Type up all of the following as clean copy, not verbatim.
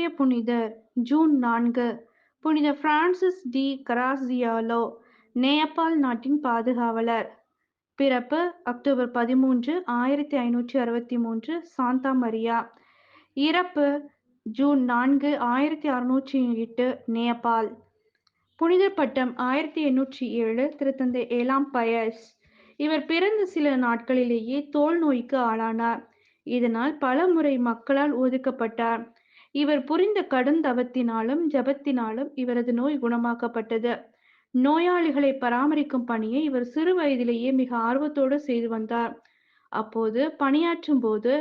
இன்றைய புனிதர் ஜூன் 4 புனித பிரான்சிஸ் டி கராசியாலோ, நேபாள் நாட்டின் பாதுகாவலர். பிறப்பு அக்டோபர் 13, 1563, சாந்தா மரியா. இறப்பு ஜூன் 4, 1608, நேபாள். புனிதர் பட்டம் 1807, திருத்தந்தை 7ஆம் பயஸ். இவர் பிறந்த சில நாட்களிலேயே தோல் நோய்க்கு ஆளானார். இதனால் பல முறை மக்களால் ஒதுக்கப்பட்டார். இவர் புரிந்த கடுந்தவத்தினாலும் ஜெபத்தினாலும் இவரது நோய் குணமாக்கப்பட்டது. நோயாளிகளை பராமரிக்கும் பணியை இவர் சிறு வயதிலேயே மிக ஆர்வத்தோடு செய்து வந்தார். அப்போது பணியாற்றும் போது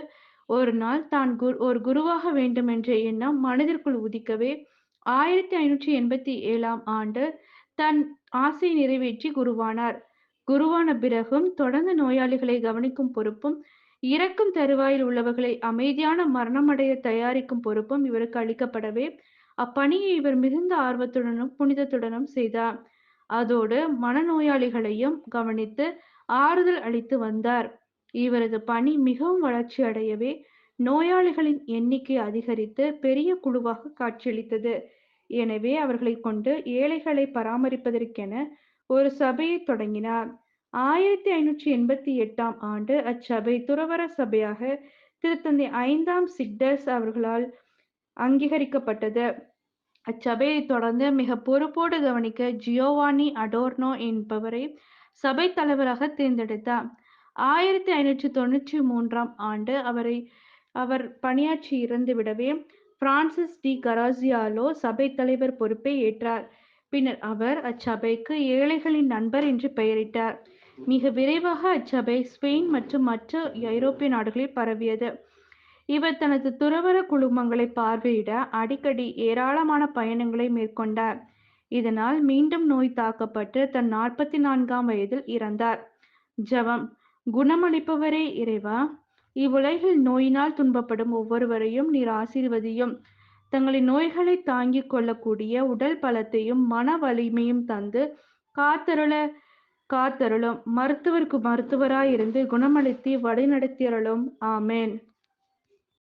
ஒரு நாள் தான் ஒரு குருவாக வேண்டும் என்ற எண்ணம் மனதிற்குள் உதிக்கவே 1587ஆம் ஆண்டு தன் ஆசையை நிறைவேற்றி குருவானார். குருவான பிறகும் தொடர்ந்து நோயாளிகளை கவனிக்கும் பொறுப்பும் இறக்கும் தருவாயில் உள்ளவர்களை அமைதியான மரணமடைய தயாரிக்கும் பொறுப்பும் இவருக்கு அளிக்கப்படவே அப்பணியை இவர் மிகுந்த ஆர்வத்துடனும் புனிதத்துடனும் செய்தார். அதோடு மனநோயாளிகளையும் கவனித்து ஆறுதல் அளித்து வந்தார். இவரது பணி மிகவும் வளர்ச்சி அடையவே நோயாளிகளின் எண்ணிக்கை அதிகரித்து பெரிய குழுவாக காட்சியளித்தது. எனவே அவர்களை கொண்டு ஏழைகளை பராமரிப்பதற்கென ஒரு சபையை தொடங்கினார். 1588ஆம் ஆண்டு அச்சபை துறவற சபையாக திருத்தந்தை 5ஆம் சிக்டர்ஸ் அவர்களால் அங்கீகரிக்கப்பட்டது. அச்சபையை தொடர்ந்து மிக பொறுப்போடு கவனிக்க ஜியோவானி அடோர்னோ என்பவரை சபை தலைவராக தேர்ந்தெடுத்தார். 1593ஆம் ஆண்டு அவர் பணியாற்றி இறந்துவிடவே பிரான்சிஸ் டி கராசியாலோ சபை தலைவர் பொறுப்பை ஏற்றார். பின்னர் அவர் அச்சபைக்கு ஏழைகளின் நண்பர் என்று பெயரிட்டார். மிக விரைவாக அச்சபை ஸ்பெயின் மற்றும் மற்ற ஐரோப்பிய நாடுகளில் பரவியது. இவர் தனது துறவற குழுமங்களை பார்வையிட அடிக்கடி ஏராளமான பயணங்களை மேற்கொண்டார். இதனால் மீண்டும் நோய் தாக்கப்பட்டு தன் 44ஆம் வயதில் இறந்தார். ஜெபம். குணமளிப்பவரே இறைவா, இவ்வுலகில் நோயினால் துன்பப்படும் ஒவ்வொருவரையும் நீர் ஆசீர்வதியும். தங்களின் நோய்களை தாங்கிக் கொள்ளக்கூடிய உடல் பலத்தையும் மன வலிமையும் தந்து காத்தருளும். மருத்துவருக்கு மருத்துவராயிருந்து குணமளித்து வழிநடத்தியருளும். ஆமென்.